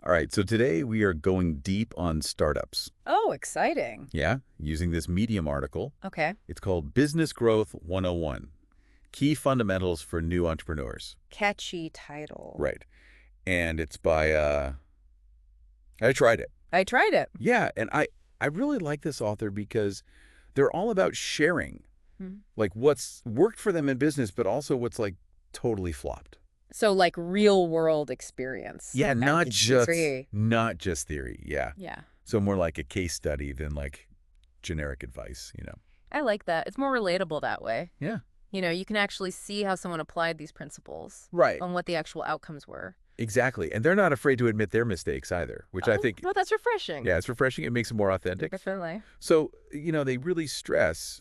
All right, so today we are going deep on startups. Oh, exciting. Yeah, using this Medium article. Okay. It's called Business Growth 101, Key Fundamentals for New Entrepreneurs. Catchy title. Right. And it's by, I tried it. I tried it. Yeah, and I really like this author because they're all about sharing, Hmm. like what's worked for them in business, but also what's like totally flopped. So like real world experience. Yeah, not just Three. not just theory. Yeah. Yeah. So more like a case study than like generic advice. I like that. It's more relatable that way. Yeah. You can actually see how someone applied these principles Right. and what the actual outcomes were. Exactly. And they're not afraid to admit their mistakes either, which I Oh, think, no, that's refreshing. yeah, it's refreshing. It makes it more authentic. Definitely. So, they really stress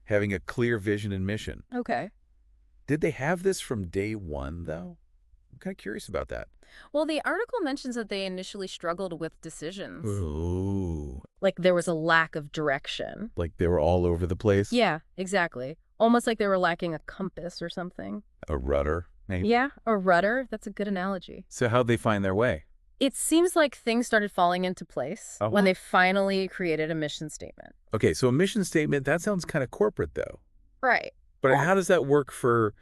having a clear vision and mission. Okay. Did they have this from day one, though? I'm kind of curious about that. Well, the article mentions that they initially struggled with decisions. Ooh. Like there was a lack of direction. Like they were all over the place? Yeah, exactly. Almost like they were lacking a compass or something. A rudder, maybe? Yeah, a rudder. That's a good analogy. So how'd they find their way? It seems like things started falling into place Uh-huh. when they finally created a mission statement. Okay, so a mission statement, that sounds kind of corporate, though. Right. But Yeah. how does that work for,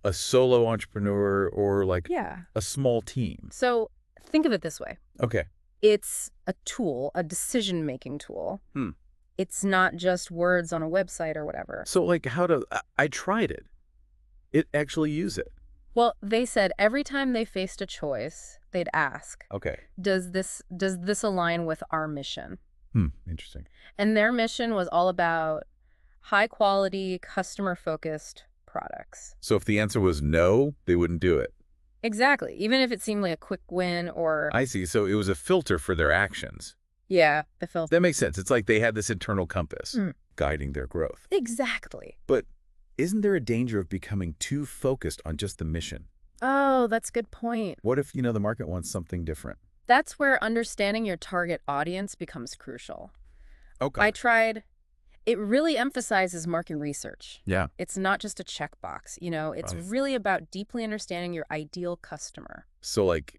a solo entrepreneur or like Yeah. a small team? So think of it this way. Okay. It's a tool, a decision-making tool. Hmm. It's not just words on a website or whatever. So, like, I tried it. It actually use it. Well, they said every time they faced a choice, they'd ask, Okay. does this align with our mission? Interesting. And their mission was all about high-quality, customer-focused products. So if the answer was no, they wouldn't do it. Exactly. Even if it seemed like a quick win or... I see. So it was a filter for their actions. Yeah, the filter. That makes sense. It's like they had this internal compass Mm. guiding their growth. Exactly. But isn't there a danger of becoming too focused on just the mission? Oh, that's a good point. What if, the market wants something different? That's where understanding your target audience becomes crucial. Okay. It really emphasizes market research. Yeah. It's not just a checkbox, it's Right. really about deeply understanding your ideal customer. So like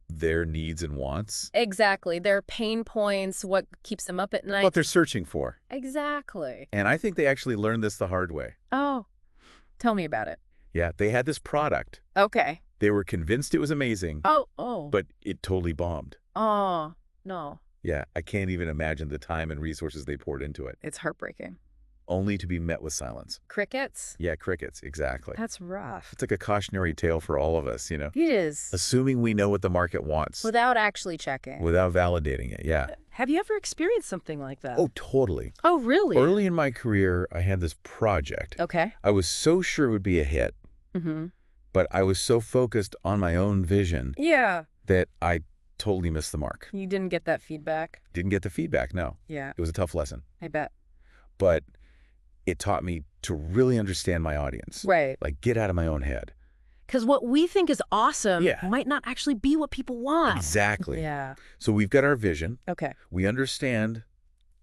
their needs and wants? Exactly. Their pain points, what keeps them up at night. What they're searching for. Exactly. And I think they actually learned this the hard way. Oh, tell me about it. Yeah, they had this product. Okay. They were convinced it was amazing, Oh. but it totally bombed. Oh, no. Yeah, I can't even imagine the time and resources they poured into it, It's heartbreaking. only to be met with silence. Crickets? Yeah, crickets, exactly. That's rough. It's like a cautionary tale for all of us, It is. assuming we know what the market wants Without actually checking. without validating it. Yeah. Have you ever experienced something like that? Oh, totally. Oh, really? Early in my career, I had this project. Okay. I was so sure it would be a hit, Mm-hmm. but I was so focused on my own vision Yeah. that I totally missed the mark. You didn't get that feedback? Didn't get the feedback, no. Yeah, It was a tough lesson. I bet. But it taught me to really understand my audience. Right. Like, get out of my own head. Because what we think is awesome Yeah. might not actually be what people want. Exactly. Yeah. So we've got our vision. Okay. We understand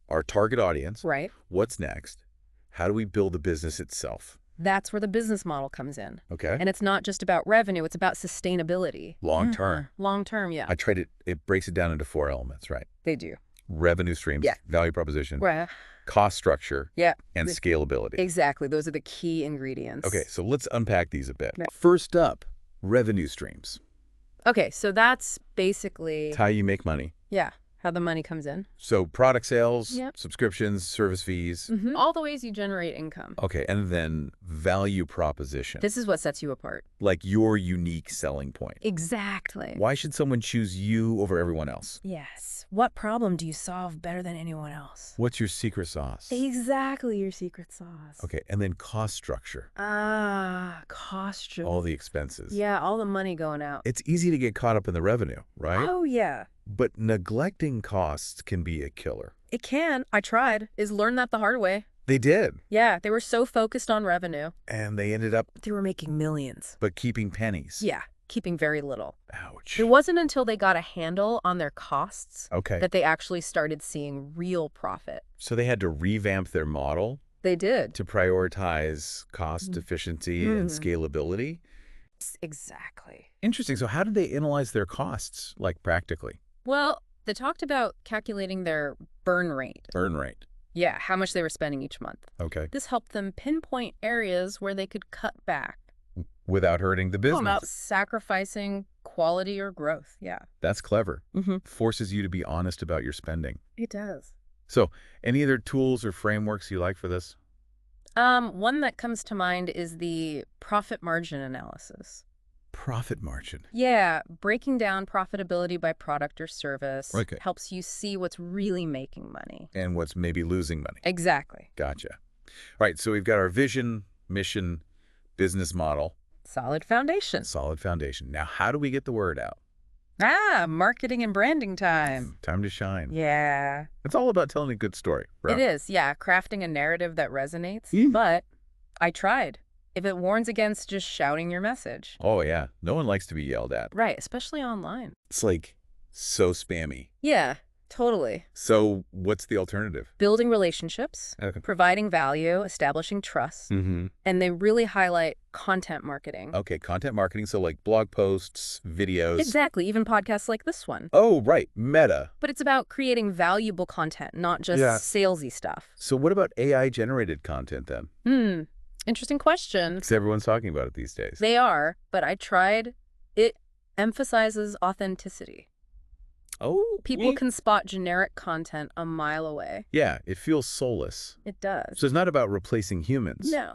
our target audience. Right. What's next? How do we build the business itself? That's where the business model comes in. Okay. And it's not just about revenue, it's about sustainability. Long term. Long term, yeah. I tried it. It breaks it down into 4 elements, right? They do. Revenue streams, Yeah. value proposition, Right. cost structure, Yeah. and scalability. Exactly. Those are the key ingredients. Okay, so let's unpack these a bit. Right. First up, revenue streams. Okay, so that's basically, It's how you make money. yeah, how the money comes in. So product sales, Yep. subscriptions, service fees. All the ways you generate income. Okay, and then value proposition, This is what sets you apart. like your unique selling point. Exactly. Why should someone choose you over everyone else? Yes. What problem do you solve better than anyone else? What's your secret sauce? Exactly, your secret sauce. Okay, and then cost structure, Cost structure. all the expenses. Yeah, all the money going out. It's easy to get caught up in the revenue, right? Oh, yeah. But neglecting costs can be a killer. It can. I tried. Learn that the hard way. They did, Yeah, they were so focused on revenue. and they ended up They were making millions. but keeping pennies. Yeah, keeping very little. Ouch. It wasn't until they got a handle on their costs Okay. that they actually started seeing real profit. So they had to revamp their model They did. to prioritize cost efficiency and scalability. Exactly. Interesting. So how did they analyze their costs, like practically? Well, they talked about calculating their burn rate. Burn rate. Yeah, how much they were spending each month. Okay. This helped them pinpoint areas where they could cut back Without hurting the business. without sacrificing quality or growth. Yeah. That's clever. Mm-hmm. Forces you to be honest about your spending. It does. So any other tools or frameworks you like for this? One that comes to mind is the profit margin analysis. Profit margin. Yeah, breaking down profitability by product or service Okay. helps you see what's really making money. And what's maybe losing money. Exactly. Gotcha. All right, so we've got our vision, mission, business model, Solid foundation. solid foundation. Now, how do we get the word out? Marketing and branding time. Time to shine. Yeah. It's all about telling a good story. It is, yeah, crafting a narrative that resonates. Mm. But I tried. If it warns against just shouting your message. Oh, yeah. No one likes to be yelled at. Right, especially online. It's like so spammy. Yeah, totally. So what's the alternative? Building relationships, Okay. providing value, establishing trust, Mm-hmm. and they really highlight content marketing. Okay, content marketing. So like blog posts, videos. Exactly, even podcasts like this one. Oh, right. Meta. But it's about creating valuable content, not just Yeah. salesy stuff. So what about AI-generated content then? Interesting question. Because everyone's talking about it these days. They are, but I tried. It emphasizes authenticity. Oh, People can spot generic content a mile away. Yeah, it feels soulless. It does. So it's not about replacing humans, No.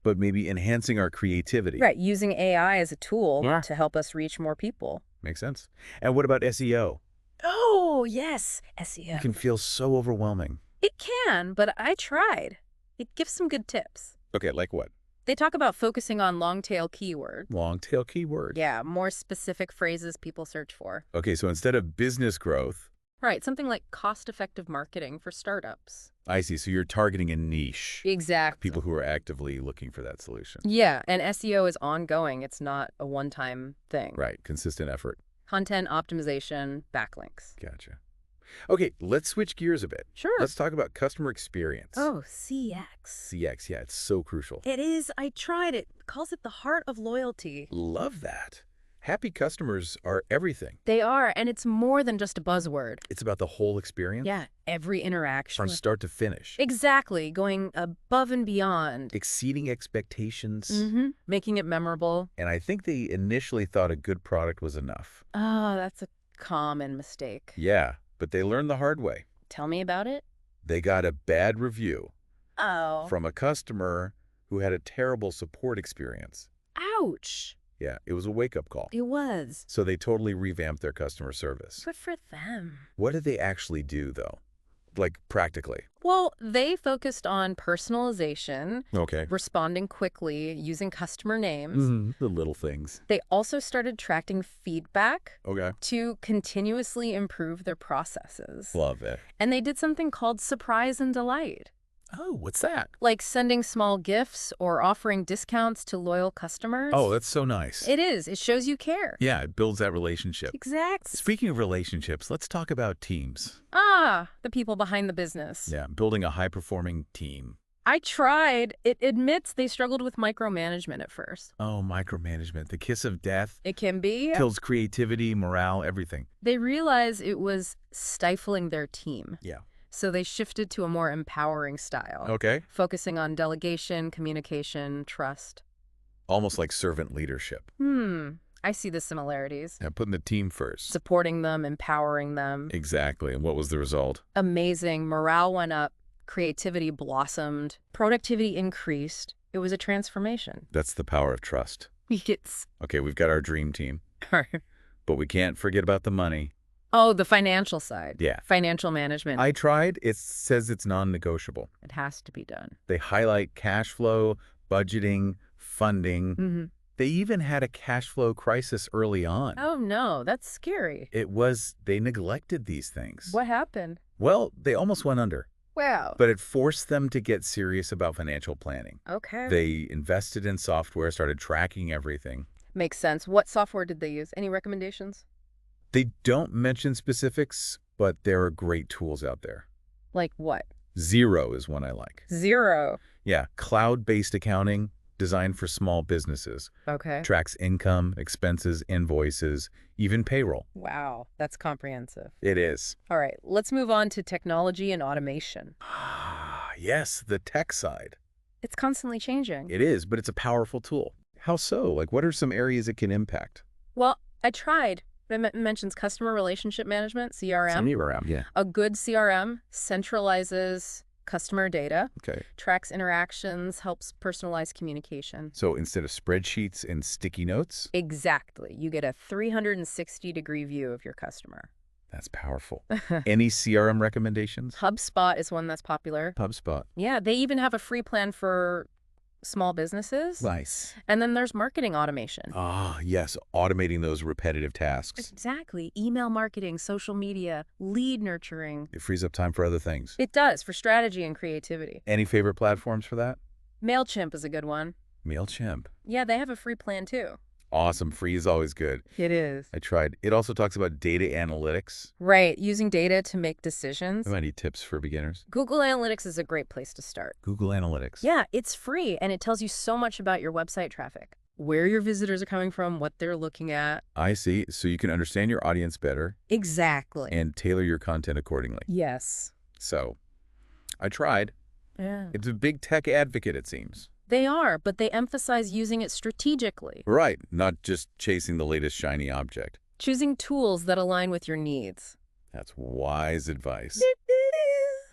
but maybe enhancing our creativity. Right, using AI as a tool Yeah. to help us reach more people. Makes sense. And what about SEO? Oh, yes, SEO. It can feel so overwhelming. It can, but I tried. It gives some good tips. Okay, like what? They talk about focusing on long-tail keywords. Long tail keywords. Yeah, more specific phrases people search for. Okay, so instead of business growth, Right, something like cost-effective marketing for startups. I see. So you're targeting a niche. Exactly. People who are actively looking for that solution. Yeah, and SEO is ongoing. It's not a one-time thing. Right, consistent effort. Content optimization, backlinks. Gotcha. Okay, let's switch gears a bit. Sure. Let's talk about customer experience. Oh, CX. CX, yeah, it's so crucial. It is. I tried it. Calls it the heart of loyalty. Love that. Happy customers are everything. They are, and it's more than just a buzzword. It's about the whole experience. Yeah, every interaction. From start to finish. Exactly, going above and beyond. Exceeding expectations. Making it memorable. And I think they initially thought a good product was enough. Oh, that's a common mistake. Yeah, but they learned the hard way. Tell me about it. They got a bad review Oh. from a customer who had a terrible support experience. Ouch. Yeah, it was a wake-up call. It was. So they totally revamped their customer service. Good for them. What did they actually do, though? Like, practically? Well, they focused on personalization, Okay. responding quickly, using customer names. The little things. They also started tracking feedback Okay. to continuously improve their processes. Love it. And they did something called surprise and delight, Oh, what's that? like sending small gifts or offering discounts to loyal customers. Oh, that's so nice. It is. It shows you care. Yeah, it builds that relationship. Exactly. Speaking of relationships, let's talk about teams. The people behind the business. Yeah, building a high-performing team. I tried. It admits they struggled with micromanagement at first. Oh, micromanagement. The kiss of death. It can be. Kills creativity, morale, everything. They realized it was stifling their team. Yeah. So they shifted to a more empowering style, Okay. focusing on delegation, communication, trust. Almost like servant leadership. I see the similarities. Yeah, putting the team first. Supporting them, empowering them. Exactly. And what was the result? Amazing. Morale went up. Creativity blossomed. Productivity increased. It was a transformation. That's the power of trust. It's... Okay, we've got our dream team, but we can't forget about the money. Oh, the financial side. Yeah. Financial management. I tried. It says it's non-negotiable. It has to be done. They highlight cash flow, budgeting, funding. They even had a cash flow crisis early on. Oh, no. That's scary. They neglected these things. What happened? Well, they almost went under, Wow. but it forced them to get serious about financial planning. Okay. They invested in software, started tracking everything. Makes sense. What software did they use? Any recommendations? They don't mention specifics, but there are great tools out there. Like what? Xero is one I like. Xero. Yeah, cloud-based accounting, designed for small businesses. Okay. Tracks income, expenses, invoices, even payroll. Wow, that's comprehensive. It is. All right, let's move on to technology and automation. Yes, the tech side. It's constantly changing. It is, but it's a powerful tool. How so? Like, what are some areas it can impact? Well, I tried. It mentions customer relationship management, CRM. around, yeah. A good CRM centralizes customer data, Okay. tracks interactions, helps personalize communication. So instead of spreadsheets and sticky notes? Exactly. You get a 360-degree view of your customer. That's powerful. Any CRM recommendations? HubSpot is one that's popular. HubSpot. Yeah, they even have a free plan for small businesses. Nice. And then there's marketing automation. Ah, yes, automating those repetitive tasks. Exactly. Email marketing, social media, lead nurturing. It frees up time for other things. It does, for strategy and creativity. Any favorite platforms for that? MailChimp is a good one. MailChimp. Yeah, they have a free plan too. Awesome. Free is always good. It is. I tried. It also talks about data analytics. Right, using data to make decisions. I might need tips for beginners. Google Analytics is a great place to start. Google Analytics. Yeah, it's free, and it tells you so much about your website traffic, where your visitors are coming from, what they're looking at. I see. So you can understand your audience better Exactly. and tailor your content accordingly. Yes. So I tried. Yeah. It's a big tech advocate, it seems. They are, but they emphasize using it strategically, Right. Not just chasing the latest shiny object. choosing tools that align with your needs. That's wise advice.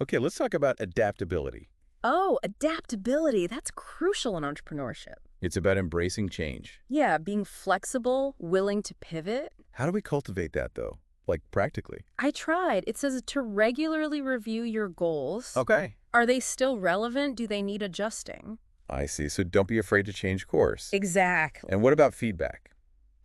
Okay, let's talk about adaptability. Oh, adaptability. That's crucial in entrepreneurship. It's about embracing change. Yeah, being flexible, willing to pivot. How do we cultivate that, though? Like, practically? I tried. It says to regularly review your goals. Okay. Are they still relevant? Do they need adjusting? I see. So don't be afraid to change course. Exactly. And what about feedback?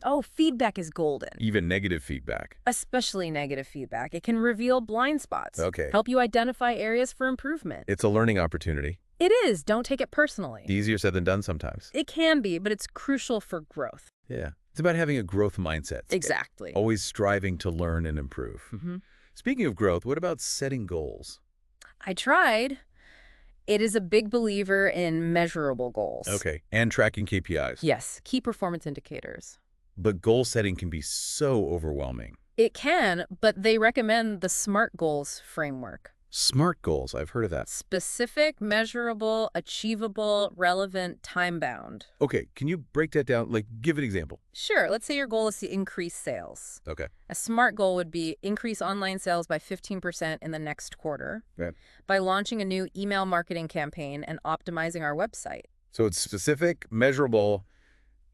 Oh, feedback is golden. Even negative feedback. Especially negative feedback. It can reveal blind spots. Okay. Help you identify areas for improvement. It's a learning opportunity. It is. Don't take it personally. Easier said than done sometimes. It can be, but it's crucial for growth. Yeah. It's about having a growth mindset. Exactly. Always striving to learn and improve. Mm-hmm. Speaking of growth, what about setting goals? I tried. It is a big believer in measurable goals. Okay. And tracking KPIs. Yes, key performance indicators. But goal setting can be so overwhelming. It can, but they recommend the SMART goals framework. SMART goals, I've heard of that. Specific, measurable, achievable, relevant, time-bound. Okay, can you break that down? Like, give an example. Sure, let's say your goal is to increase sales. Okay. A SMART goal would be increase online sales by 15% in the next quarter Right. by launching a new email marketing campaign and optimizing our website. So it's specific, measurable,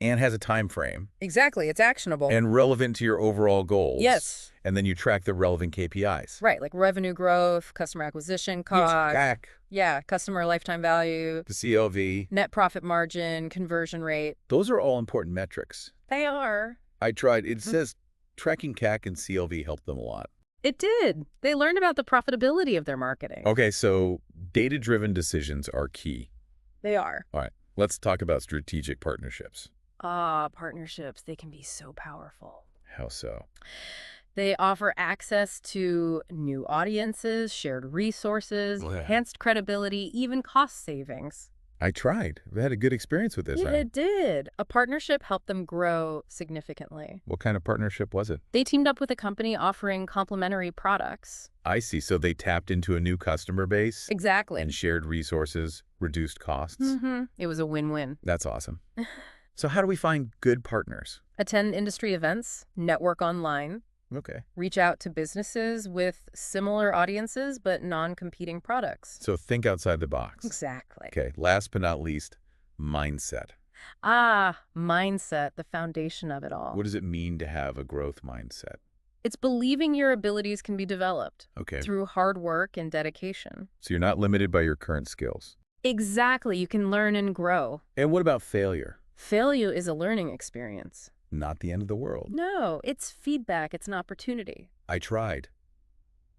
and has a time frame. Exactly, it's actionable. And relevant to your overall goals. Yes. And then you track the relevant KPIs. Right, like revenue growth, customer acquisition cost. CAC, Yeah, customer lifetime value, the CLV. net profit margin, conversion rate. Those are all important metrics. They are. I tried. It says tracking CAC and CLV helped them a lot. It did. They learned about the profitability of their marketing. Okay, so data-driven decisions are key. They are. All right, let's talk about strategic partnerships. Partnerships, they can be so powerful. How so? They offer access to new audiences, shared resources, Yeah. enhanced credibility, even cost savings. I tried. I had a good experience with this. Yeah, it did. A partnership helped them grow significantly. What kind of partnership was it? They teamed up with a company offering complementary products. I see. So they tapped into a new customer base Exactly. and shared resources, reduced costs. It was a win-win. That's awesome. So how do we find good partners? Attend industry events, network online, Okay. reach out to businesses with similar audiences but non-competing products. So think outside the box. Exactly. Okay. Last but not least, mindset. Mindset, the foundation of it all. What does it mean to have a growth mindset? It's believing your abilities can be developed Okay. through hard work and dedication. So you're not limited by your current skills. Exactly. You can learn and grow. And what about failure? Failure is a learning experience. Not the end of the world. No, it's feedback. It's an opportunity. I tried.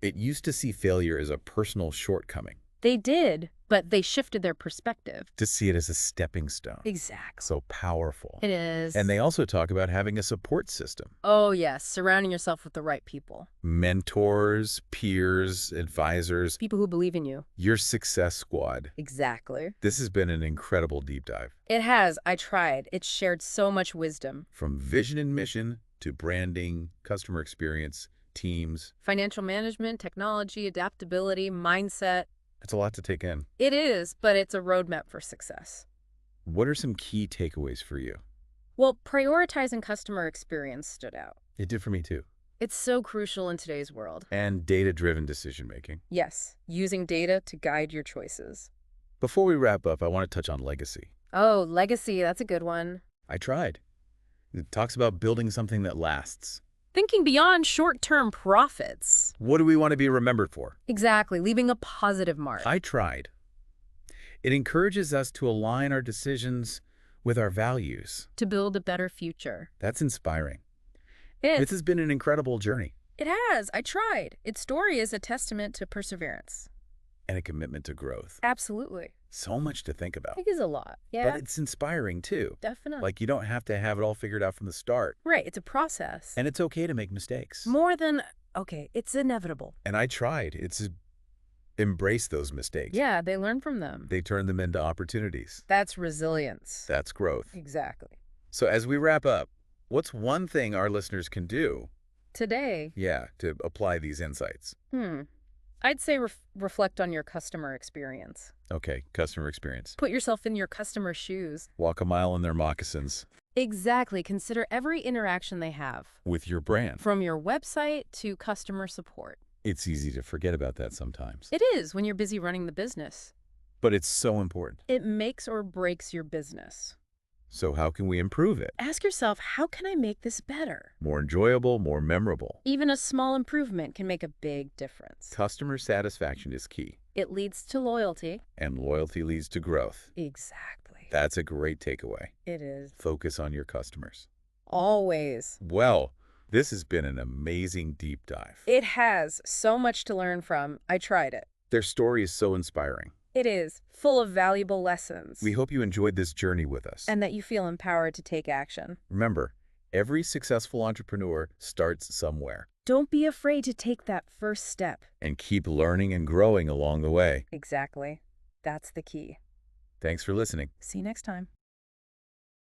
It used to see failure as a personal shortcoming. They did, but they shifted their perspective. To see it as a stepping stone. Exactly. So powerful. It is. And they also talk about having a support system. Oh, yes, surrounding yourself with the right people. Mentors, peers, advisors, People who believe in you. your success squad. Exactly. This has been an incredible deep dive. It has. I tried. It shared so much wisdom. From vision and mission to branding, customer experience, teams. Financial management, technology, adaptability, mindset. It's a lot to take in. It is, but it's a roadmap for success. What are some key takeaways for you? Well, prioritizing customer experience stood out. It did for me too. It's so crucial in today's world. And data-driven decision-making. Yes, using data to guide your choices. Before we wrap up, I want to touch on legacy. Oh, legacy, that's a good one. I tried. It talks about building something that lasts. Thinking beyond short-term profits. What do we want to be remembered for? Exactly, leaving a positive mark. I tried. It encourages us to align our decisions with our values. To build a better future. That's inspiring. This has been an incredible journey. It has. I tried. Its story is a testament to perseverance. And a commitment to growth. Absolutely. So much to think about. It is a lot. Yeah. But it's inspiring too. Definitely. Like you don't have to have it all figured out from the start. Right. It's a process. And it's okay to make mistakes. More than, okay, it's inevitable. And I tried. Embrace those mistakes. Yeah, they learn from them. They turn them into opportunities. That's resilience. That's growth. Exactly. So as we wrap up, what's one thing our listeners can do? Today. Yeah, to apply these insights. I'd say reflect on your customer experience. Okay, customer experience. Put yourself in your customer's shoes. Walk a mile in their moccasins. Exactly. Consider every interaction they have. With your brand. From your website to customer support. It's easy to forget about that sometimes. It is when you're busy running the business. But it's so important. It makes or breaks your business. So how can we improve it? Ask yourself, how can I make this better? More enjoyable, more memorable. Even a small improvement can make a big difference. Customer satisfaction is key. It leads to loyalty. And loyalty leads to growth. Exactly. That's a great takeaway. It is. Focus on your customers. Always. Well, this has been an amazing deep dive. It has so much to learn from. I tried it. Their story is so inspiring. It is, full of valuable lessons. We hope you enjoyed this journey with us. And that you feel empowered to take action. Remember, every successful entrepreneur starts somewhere. Don't be afraid to take that first step. And keep learning and growing along the way. Exactly. That's the key. Thanks for listening. See you next time.